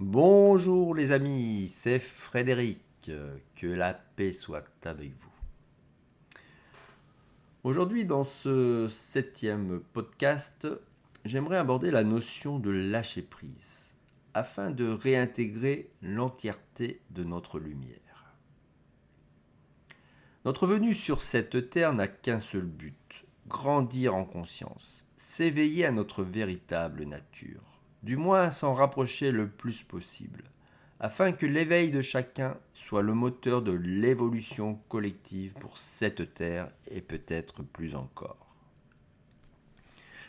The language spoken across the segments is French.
Bonjour les amis, c'est Frédéric, que la paix soit avec vous. Aujourd'hui dans ce septième podcast, j'aimerais aborder la notion de lâcher prise, afin de réintégrer l'entièreté de notre lumière. Notre venue sur cette terre n'a qu'un seul but, grandir en conscience, s'éveiller à notre véritable nature, du moins s'en rapprocher le plus possible, afin que l'éveil de chacun soit le moteur de l'évolution collective pour cette terre et peut-être plus encore.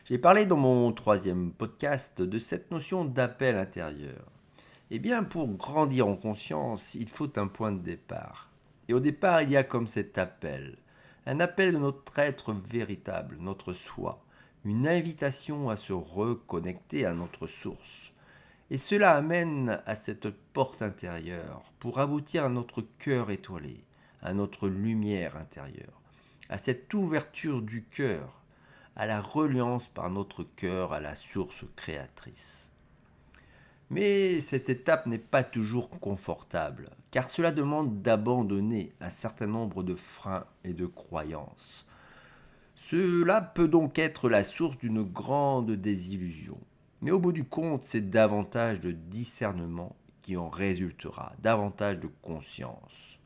J'ai parlé dans mon troisième podcast de cette notion d'appel intérieur. Eh bien, pour grandir en conscience, il faut un point de départ. Et au départ, il y a comme cet appel. Un appel de notre être véritable, notre soi. Une invitation à se reconnecter à notre source. Et cela amène à cette porte intérieure pour aboutir à notre cœur étoilé, à notre lumière intérieure, à cette ouverture du cœur, à la reliance par notre cœur à la source créatrice. Mais cette étape n'est pas toujours confortable, car cela demande d'abandonner un certain nombre de freins et de croyances. Cela peut donc être la source d'une grande désillusion. Mais au bout du compte, c'est davantage de discernement qui en résultera, davantage de conscience.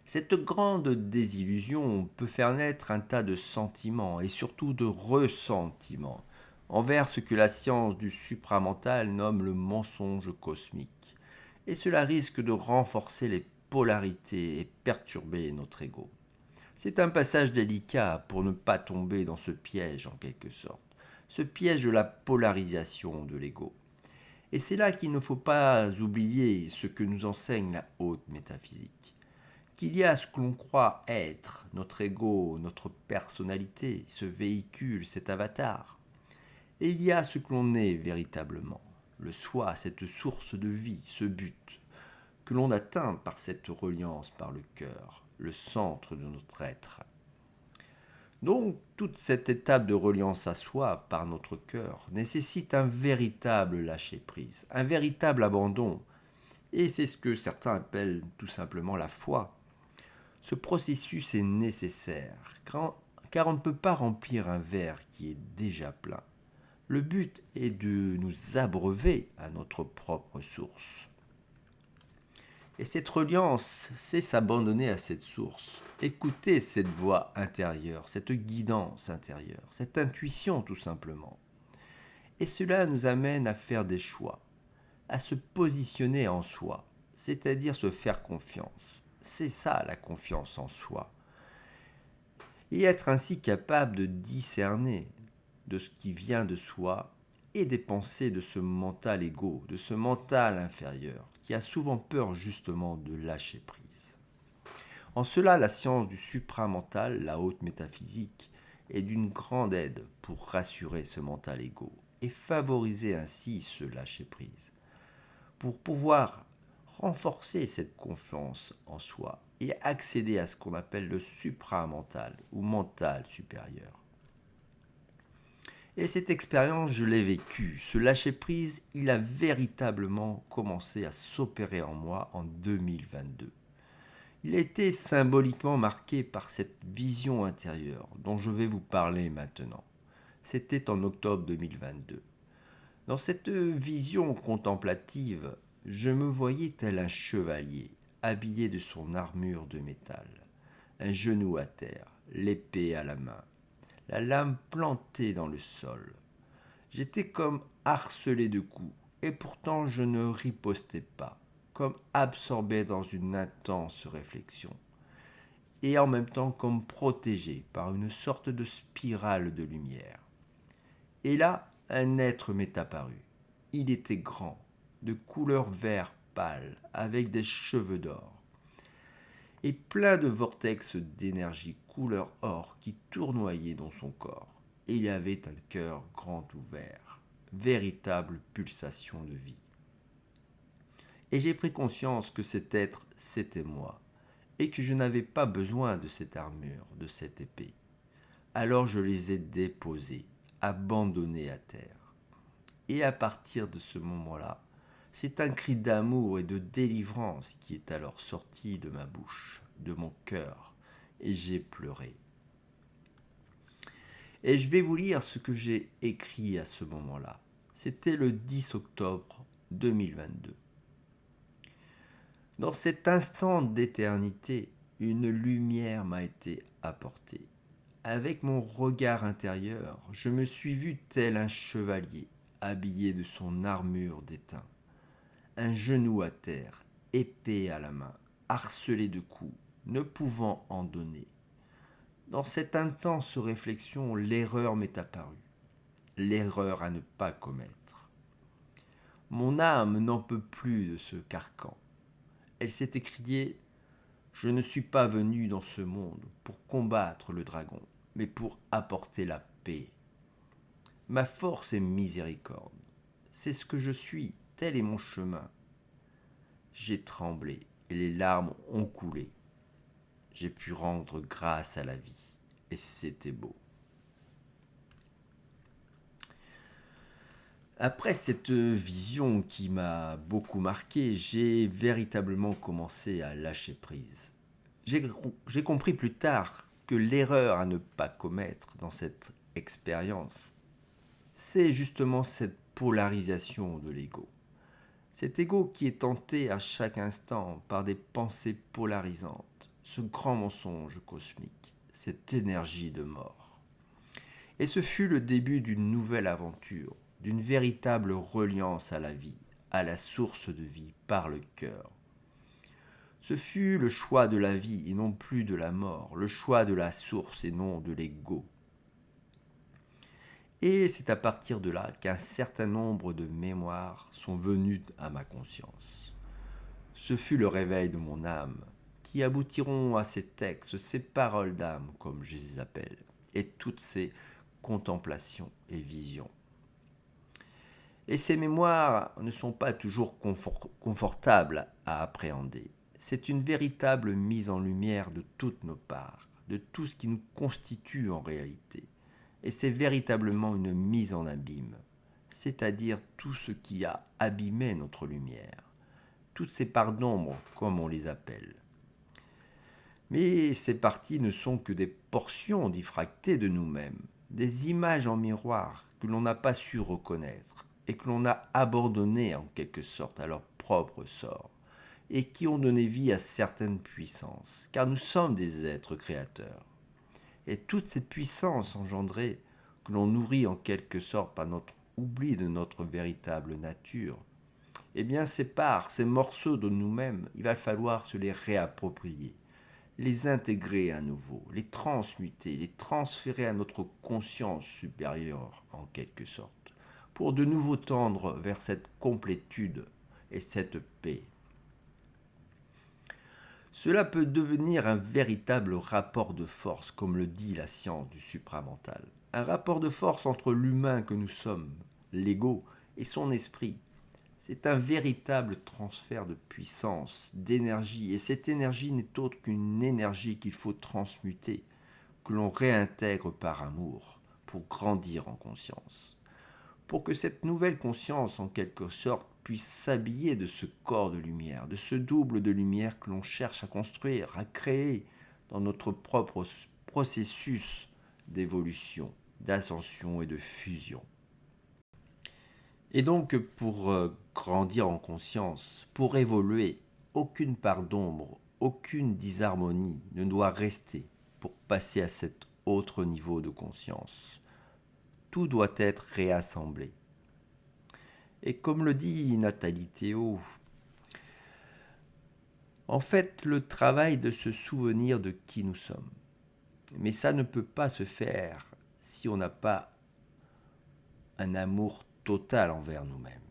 Cette grande désillusion peut faire naître un tas de sentiments et surtout de ressentiments envers ce que la science du supramental nomme le mensonge cosmique. Et cela risque de renforcer les polarités et perturber notre ego. C'est un passage délicat pour ne pas tomber dans ce piège en quelque sorte, ce piège de la polarisation de l'ego. Et c'est là qu'il ne faut pas oublier ce que nous enseigne la haute métaphysique. Qu'il y a ce que l'on croit être, notre ego, notre personnalité, ce véhicule, cet avatar. Et il y a ce que l'on est véritablement, le soi, cette source de vie, ce but, que l'on atteint par cette reliance par le cœur, le centre de notre être. Donc, toute cette étape de reliance à soi par notre cœur nécessite un véritable lâcher-prise, un véritable abandon. Et c'est ce que certains appellent tout simplement la foi. Ce processus est nécessaire, car on ne peut pas remplir un verre qui est déjà plein. Le but est de nous abreuver à notre propre source. Et cette reliance, c'est s'abandonner à cette source, écouter cette voix intérieure, cette guidance intérieure, cette intuition tout simplement. Et cela nous amène à faire des choix, à se positionner en soi, c'est-à-dire se faire confiance. C'est ça la confiance en soi. Et être ainsi capable de discerner de ce qui vient de soi et des pensées de ce mental égo, de ce mental inférieur, qui a souvent peur justement de lâcher prise. En cela, la science du supramental, la haute métaphysique, est d'une grande aide pour rassurer ce mental égo et favoriser ainsi ce lâcher prise, pour pouvoir renforcer cette confiance en soi et accéder à ce qu'on appelle le supramental ou mental supérieur. Et cette expérience, je l'ai vécue. Ce lâcher-prise, il a véritablement commencé à s'opérer en moi en 2022. Il a été symboliquement marqué par cette vision intérieure dont je vais vous parler maintenant. C'était en octobre 2022. Dans cette vision contemplative, je me voyais tel un chevalier, habillé de son armure de métal, un genou à terre, l'épée à la main, la lame plantée dans le sol. J'étais comme harcelé de coups, et pourtant je ne ripostais pas, comme absorbé dans une intense réflexion, et en même temps comme protégé par une sorte de spirale de lumière. Et là, un être m'est apparu. Il était grand, de couleur vert pâle, avec des cheveux d'or, et plein de vortex d'énergie couleur or qui tournoyaient dans son corps. Et il y avait un cœur grand ouvert, véritable pulsation de vie. Et j'ai pris conscience que cet être, c'était moi, et que je n'avais pas besoin de cette armure, de cette épée. Alors je les ai déposés, abandonnés à terre. Et à partir de ce moment-là, C'est un cri d'amour et de délivrance qui est alors sorti de ma bouche, de mon cœur, et j'ai pleuré. Et je vais vous lire ce que j'ai écrit à ce moment-là. C'était le 10 octobre 2022. Dans cet instant d'éternité, une lumière m'a été apportée. Avec mon regard intérieur, je me suis vu tel un chevalier, habillé de son armure d'étain, un genou à terre, épée à la main, harcelé de coups, ne pouvant en donner. Dans cette intense réflexion, l'erreur m'est apparue, l'erreur à ne pas commettre. Mon âme n'en peut plus de ce carcan. Elle s'est écriée: je ne suis pas venu dans ce monde pour combattre le dragon, mais pour apporter la paix. Ma force est miséricorde. C'est ce que je suis, tel est mon chemin. J'ai tremblé et les larmes ont coulé. J'ai pu rendre grâce à la vie et c'était beau. Après cette vision qui m'a beaucoup marqué, j'ai véritablement commencé à lâcher prise. J'ai compris plus tard que l'erreur à ne pas commettre dans cette expérience, c'est justement cette polarisation de l'ego. Cet ego qui est tenté à chaque instant par des pensées polarisantes, ce grand mensonge cosmique, cette énergie de mort. Et ce fut le début d'une nouvelle aventure, d'une véritable reliance à la vie, à la source de vie par le cœur. Ce fut le choix de la vie et non plus de la mort, le choix de la source et non de l'ego. Et c'est à partir de là qu'un certain nombre de mémoires sont venues à ma conscience. Ce fut le réveil de mon âme, qui aboutiront à ces textes, ces paroles d'âme, comme je les appelle, et toutes ces contemplations et visions. Et ces mémoires ne sont pas toujours confortables à appréhender. C'est une véritable mise en lumière de toutes nos parts, de tout ce qui nous constitue en réalité. Et c'est véritablement une mise en abîme, c'est-à-dire tout ce qui a abîmé notre lumière, toutes ces parts d'ombre, comme on les appelle. Mais ces parties ne sont que des portions diffractées de nous-mêmes, des images en miroir que l'on n'a pas su reconnaître et que l'on a abandonnées en quelque sorte à leur propre sort, et qui ont donné vie à certaines puissances, car nous sommes des êtres créateurs. Et toute cette puissance engendrée, que l'on nourrit en quelque sorte par notre oubli de notre véritable nature, eh bien ces parts, ces morceaux de nous-mêmes, il va falloir se les réapproprier, les intégrer à nouveau, les transmuter, les transférer à notre conscience supérieure en quelque sorte, pour de nouveau tendre vers cette complétude et cette paix. Cela peut devenir un véritable rapport de force, comme le dit la science du supramental. Un rapport de force entre l'humain que nous sommes, l'ego, et son esprit. C'est un véritable transfert de puissance, d'énergie, et cette énergie n'est autre qu'une énergie qu'il faut transmuter, que l'on réintègre par amour, pour grandir en conscience. Pour que cette nouvelle conscience, en quelque sorte, puisse s'habiller de ce corps de lumière, de ce double de lumière que l'on cherche à construire, à créer dans notre propre processus d'évolution, d'ascension et de fusion. Et donc, pour grandir en conscience, pour évoluer, aucune part d'ombre, aucune disharmonie ne doit rester pour passer à cet autre niveau de conscience. Tout doit être réassemblé. Et comme le dit Nathalie Théo, en fait, le travail de se souvenir de qui nous sommes. Mais ça ne peut pas se faire si on n'a pas un amour total envers nous-mêmes.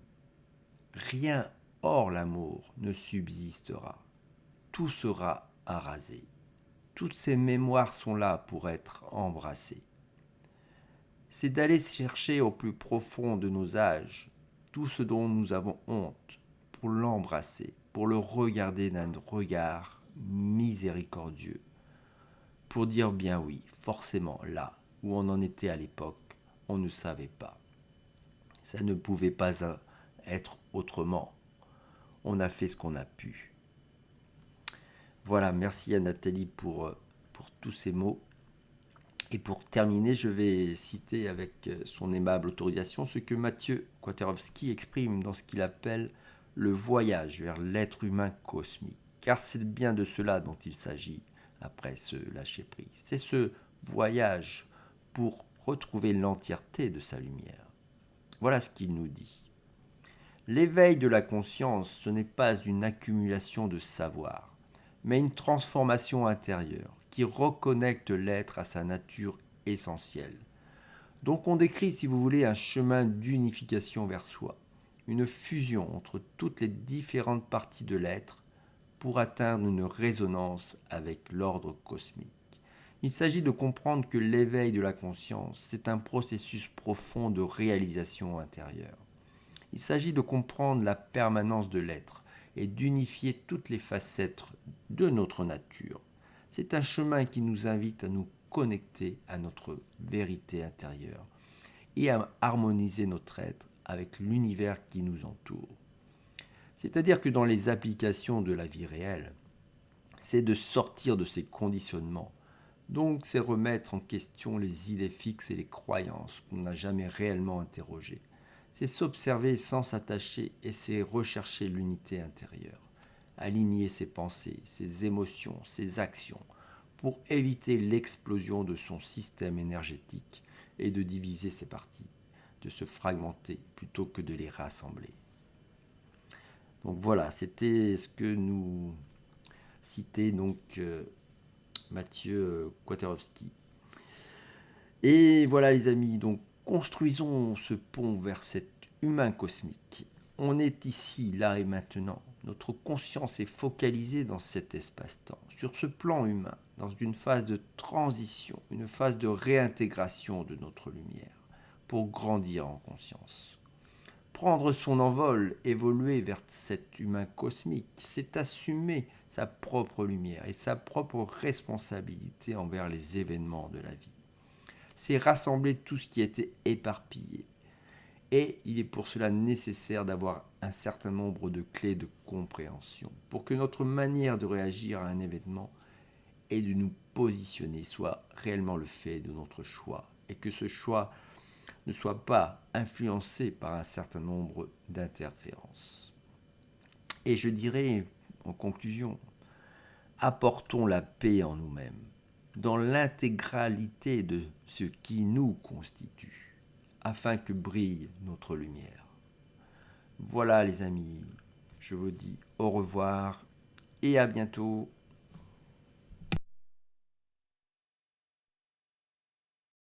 Rien hors l'amour ne subsistera. Tout sera arasé. Toutes ces mémoires sont là pour être embrassées. C'est d'aller chercher au plus profond de nos âges tout ce dont nous avons honte, pour l'embrasser, pour le regarder d'un regard miséricordieux, pour dire bien oui, forcément là où on en était à l'époque, on ne savait pas. Ça ne pouvait pas être autrement. on a fait ce qu'on a pu. Voilà, merci à Nathalie pour tous ces mots. Et pour terminer, je vais citer avec son aimable autorisation ce que Mathieu Kotlarowski exprime dans ce qu'il appelle le voyage vers l'être humain cosmique. Car c'est bien de cela dont il s'agit après ce lâcher-prise. C'est ce voyage pour retrouver l'entièreté de sa lumière. Voilà ce qu'il nous dit. L'éveil de la conscience, ce n'est pas une accumulation de savoir, mais une transformation intérieure qui reconnecte l'être à sa nature essentielle. Donc on décrit, si vous voulez, un chemin d'unification vers soi, une fusion entre toutes les différentes parties de l'être pour atteindre une résonance avec l'ordre cosmique. Il s'agit de comprendre que l'éveil de la conscience, c'est un processus profond de réalisation intérieure. Il s'agit de comprendre la permanence de l'être et d'unifier toutes les facettes de notre nature. C'est un chemin qui nous invite à nous connecter à notre vérité intérieure et à harmoniser notre être avec l'univers qui nous entoure. C'est-à-dire que dans les applications de la vie réelle, c'est de sortir de ces conditionnements. Donc c'est remettre en question les idées fixes et les croyances qu'on n'a jamais réellement interrogées. C'est s'observer sans s'attacher et c'est rechercher l'unité intérieure. Aligner ses pensées, ses émotions, ses actions pour éviter l'explosion de son système énergétique et de diviser ses parties, de se fragmenter plutôt que de les rassembler. Donc voilà, c'était ce que nous citait Mathieu Kotlarowski. Et voilà les amis, donc construisons ce pont vers cet humain cosmique. On est ici, là et maintenant. Notre conscience est focalisée dans cet espace-temps, sur ce plan humain, dans une phase de transition, une phase de réintégration de notre lumière, pour grandir en conscience. Prendre son envol, évoluer vers cet humain cosmique, c'est assumer sa propre lumière et sa propre responsabilité envers les événements de la vie. C'est rassembler tout ce qui était éparpillé. Et il est pour cela nécessaire d'avoir un certain nombre de clés de compréhension pour que notre manière de réagir à un événement et de nous positionner soit réellement le fait de notre choix et que ce choix ne soit pas influencé par un certain nombre d'interférences. Et je dirais en conclusion, apportons la paix en nous-mêmes, dans l'intégralité de ce qui nous constitue, afin que brille notre lumière. Voilà les amis, je vous dis au revoir et à bientôt.